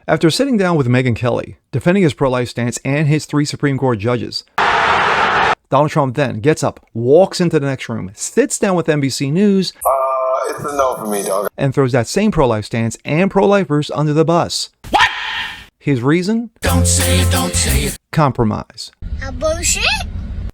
After sitting down with Megyn Kelly, defending his pro-life stance and his 3 Supreme Court judges, Donald Trump then gets up, walks into the next room, sits down with NBC News, it's a no for me, dog, and throws that same pro-life stance and pro-lifers under the bus. What? His reason? Don't say it. Compromise. A bullshit?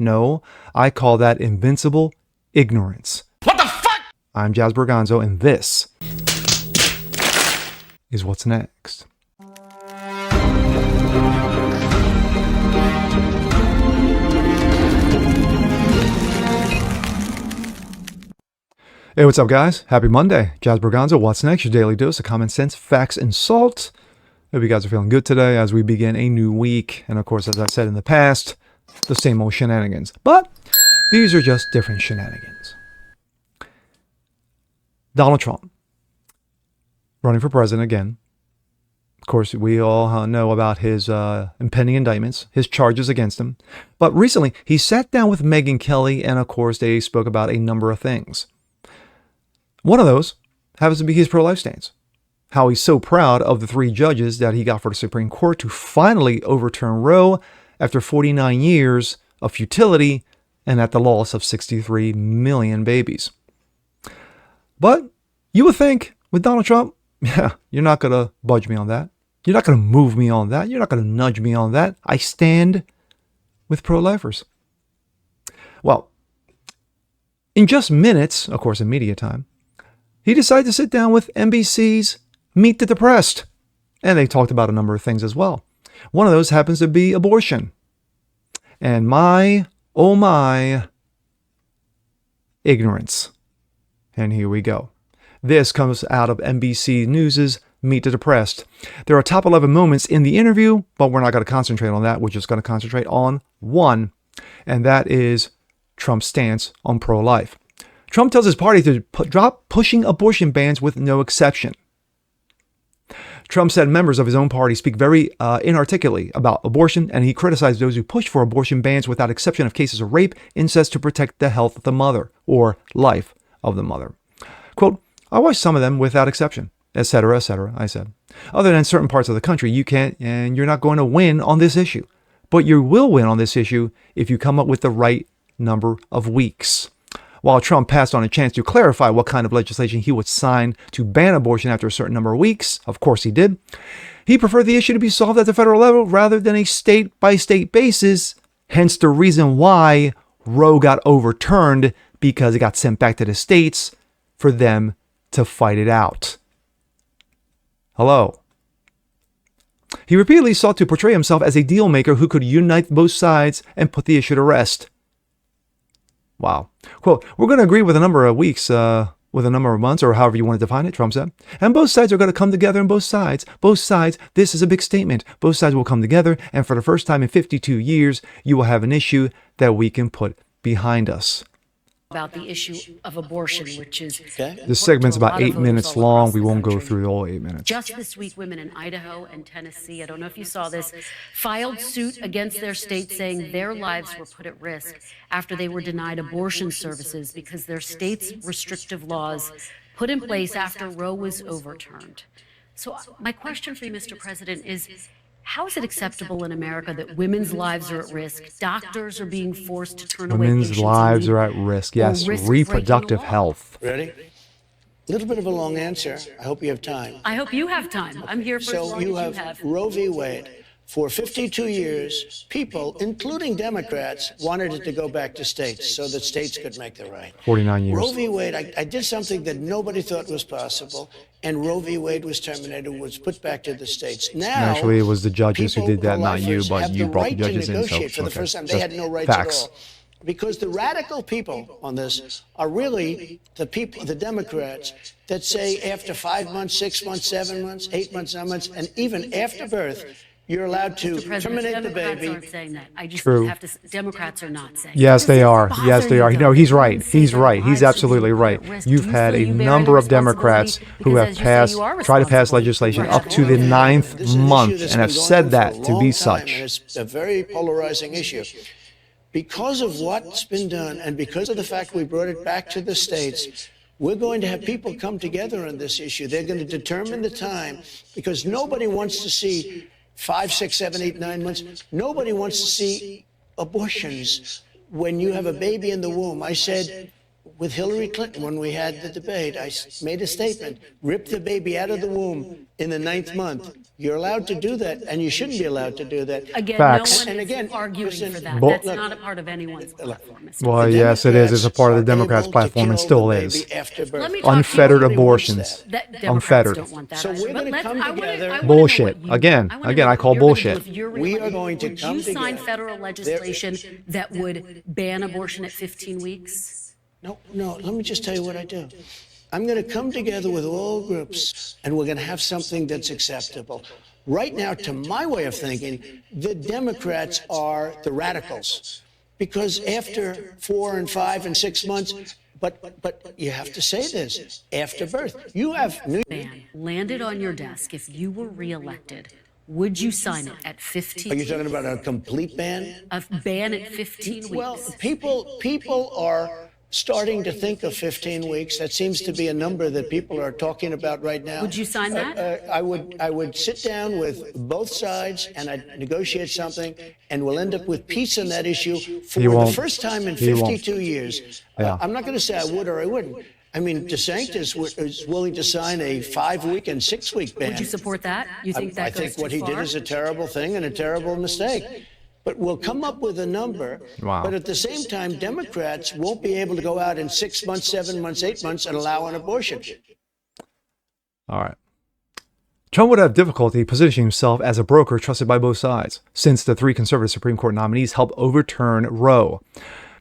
No, I call that invincible ignorance. What the fuck? I'm Jazz Berganzo, and this is What's Next. Hey, what's up, guys? Happy Monday. Jazz Berganzo, What's Next? Your daily dose of common sense, facts, and salt. Hope you guys are feeling good today as we begin a new week. And of course, as I've said in the past, the same old shenanigans. But these are just different shenanigans. Donald Trump, running for president again. Of course, we all know about his impending indictments, his charges against him. But recently, he sat down with Megyn Kelly, and of course, they spoke about a number of things. One of those happens to be his pro-life stance. How he's so proud of the 3 judges that he got for the Supreme Court to finally overturn Roe after 49 years of futility and at the loss of 63 million babies. But you would think with Donald Trump, yeah, you're not going to budge me on that. You're not going to move me on that. You're not going to nudge me on that. I stand with pro-lifers. Well, in just minutes, of course, in media time, he decided to sit down with NBC's Meet the Depressed. And they talked about a number of things as well. One of those happens to be abortion. And my, oh my, ignorance. And here we go. This comes out of NBC News' Meet the Depressed. There are top 11 moments in the interview, but we're not going to concentrate on that. We're just going to concentrate on one, and that is Trump's stance on pro-life. Trump tells his party to drop pushing abortion bans with no exception. Trump said members of his own party speak very inarticulately about abortion, and he criticized those who push for abortion bans without exception of cases of rape, incest to protect the health of the mother or life of the mother. Quote, I watched some of them without exception, etc., I said. Other than certain parts of the country, you can't and you're not going to win on this issue. But you will win on this issue if you come up with the right number of weeks. While Trump passed on a chance to clarify what kind of legislation he would sign to ban abortion after a certain number of weeks, of course he did, he preferred the issue to be solved at the federal level rather than a state-by-state basis, hence the reason why Roe got overturned, because it got sent back to the states for them to fight it out. Hello. He repeatedly sought to portray himself as a deal maker who could unite both sides and put the issue to rest. Wow. Quote, we're going to agree with a number of weeks, with a number of months, or however you want to define it, Trump said. And both sides are going to come together on both sides. Both sides, this is a big statement. Both sides will come together, and for the first time in 52 years, you will have an issue that we can put behind us. About the issue of abortion, which is This segment's about 8 minutes long. We won't go through all 8 minutes. Just this week, women in Idaho and Tennessee, I don't know if you saw this, filed suit against their state saying their lives were put at risk after they were denied abortion services because their state's restrictive laws put in place after Roe was overturned. So my question for you, Mr. President, is how is it acceptable in America that women's lives are at risk, doctors are being forced to turn away Women's patients lives in are need, at risk. or Yes, risk reproductive breaking the law? health. Ready? A little bit of a long answer. I hope you have time. I hope you have time. I'm here for as So long you as have Roe v. Wade. For 52 years, people, including Democrats, wanted it to go back to states so that states could make the right. 49 years. Roe v. Wade, I did something that nobody thought was possible, and Roe v. Wade was terminated, was put back to the states. Now, Actually, it was the judges who people, did that, not you, pro-lifers, but have you the brought the right judges to in. So, negotiate for the okay. first time. They That's had no rights facts. at all. Because the radical people on this are really the people, the Democrats, that say after 5 months, 6 months, 7 months, 8 months, 9 months, and even after birth, you're allowed to terminate the Democrats baby. aren't saying that. I just True. have to. Democrats are not saying. Yes, they are. Does it Yes, they bother are. you, No, though, he's that right. women say He's their right. He's lives are absolutely being put right. at risk? You've Do you had feel a you bear number any of Democrats responsibility? who Because have as you say, passed, you are tried to pass responsible legislation for up to the abortion. 9th This is an month issue that's and have been going said on that for a to long be time, such. and it's a very polarizing issue. Because of what's been done, and because of the fact we brought it back to the states, we're going to have people come together on this issue. They're going to determine the time, because nobody wants to see 5, 6, 7, 8, 9 months. Nobody wants to see abortions when you have a baby in the womb. I said with Hillary Clinton when we had the debate, I made a statement: rip the baby out of the womb in the 9th month. You're allowed to do that, and you shouldn't be allowed to do that. Again, Facts. no one And again, is arguing listen, for that. Well- That's not a part of anyone's platform. Mr. Well, the yes, it is. It's a part of the Democrats Democrats' are platform. able It to still kill the is. baby after birth. Let me talk to you Unfettered about- Nobody wants abortions. that. That Democrats Unfettered. don't want that. So either. we're But gonna let's- come I wanna- together- I wanna know Bullshit. what you- Again, I wanna again, know I what call you're gonna do bullshit. if you're We are reelected. going to Would come you sign together. federal legislation that would ban abortion at 15 weeks? No, let me just tell you what I do. I'm going to come together with all groups, and we're going to have something that's acceptable. Right now, to my way of thinking, the Democrats are the radicals, because after 4 and 5 and 6 months, but you have to say this, after birth, you have Ban landed on your desk if you were reelected. Would you sign it at 15? Are you talking about a complete ban? A ban at 15 weeks? Well, people are starting to think of 15 weeks. That seems to be a number that people are talking about right now. Would you sign that? I would sit down with both sides and I'd negotiate something, and we'll end up with peace on that issue for He the won't. first time in He won't. 52 years. Yeah. I'm not going to say I would or I wouldn't. I mean, Desantis is willing to sign a 5-week and 6-week ban. Would you support that? You think that I goes think what too he did far? is a terrible thing and a terrible mistake. But we'll come up with a number. Wow. But at the same time, Democrats won't be able to go out in 6 months, 7 months, 8 months and allow an abortion. All right. Trump would have difficulty positioning himself as a broker trusted by both sides, since the 3 conservative Supreme Court nominees helped overturn Roe.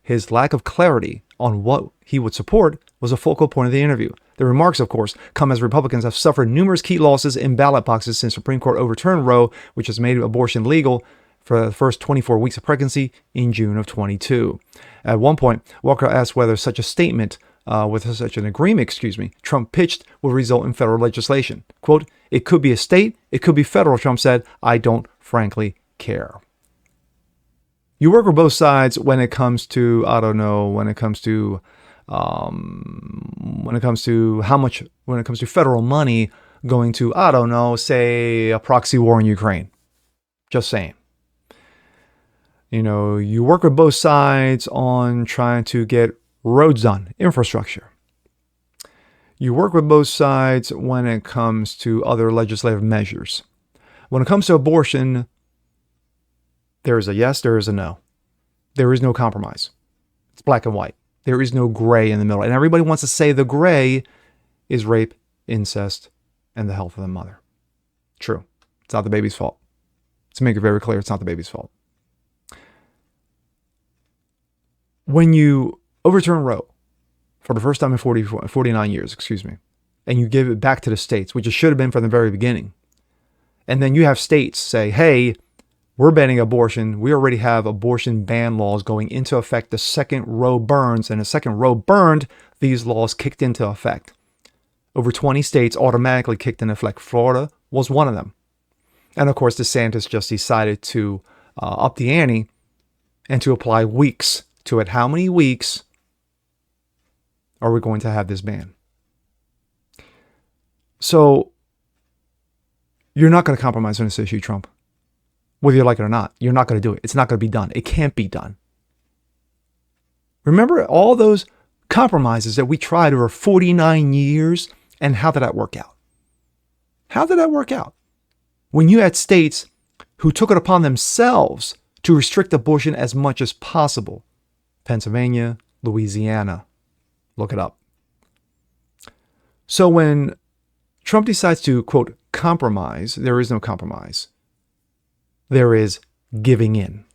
His lack of clarity on what he would support was a focal point of the interview. The remarks, of course, come as Republicans have suffered numerous key losses in ballot boxes since Supreme Court overturned Roe, which has made abortion legal for the first 24 weeks of pregnancy in June of 22. At one point, Walker asked whether such a statement, with such an agreement, Trump pitched would result in federal legislation. Quote, "It could be a state, it could be federal," Trump said. "I don't frankly care." You work with both sides when it comes to, when it comes to federal money going to, say a proxy war in Ukraine. Just saying. You work with both sides on trying to get roads done, infrastructure. You work with both sides when it comes to other legislative measures. When it comes to abortion, there is a yes, there is a no. There is no compromise. It's black and white. There is no gray in the middle. And everybody wants to say the gray is rape, incest, and the health of the mother. True. It's not the baby's fault. To make it very clear, it's not the baby's fault. When you overturn Roe for the first time in 49 years, and you give it back to the states, which it should have been from the very beginning, and then you have states say, hey, we're banning abortion. We already have abortion ban laws going into effect the second Roe burns, and the second Roe burned, these laws kicked into effect. Over 20 states automatically kicked into effect. Florida was one of them. And of course, Desantis just decided to up the ante and to apply weeks to it. How many weeks are we going to have this ban? So you're not going to compromise on this issue, Trump. Whether you like it or not, you're not going to do it. It's not going to be done. It can't be done. Remember all those compromises that we tried over 49 years, and how did that work out? How did that work out? When you had states who took it upon themselves to restrict abortion as much as possible. Pennsylvania, Louisiana. Look it up. So when Trump decides to, quote, compromise, there is no compromise. There is giving in.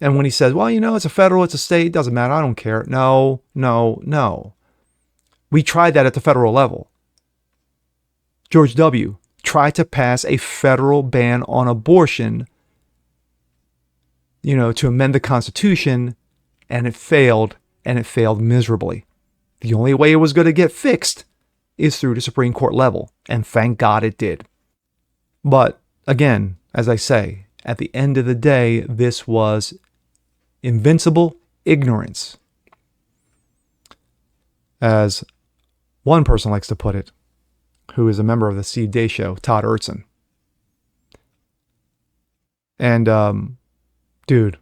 And when he says, well, it's a federal, it's a state, doesn't matter, I don't care. No. We tried that at the federal level. George W. tried to pass a federal ban on abortion, to amend the Constitution, and it failed miserably. The only way it was going to get fixed is through the Supreme Court level, and thank God it did. But again, as I say, at the end of the day, this was invincible ignorance. as one person likes to put it, who is a member of the Steve Day Show, Todd Ertzen. And, dude,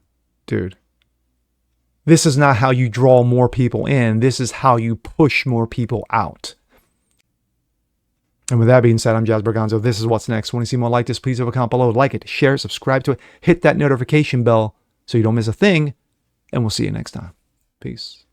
this is not how you draw more people in. This is how you push more people out. And with that being said, I'm Jazz Berganzo. This is What's Next. Want to see more like this? Please leave a comment below. Like it, share it, subscribe to it. Hit that notification bell so you don't miss a thing. And we'll see you next time. Peace.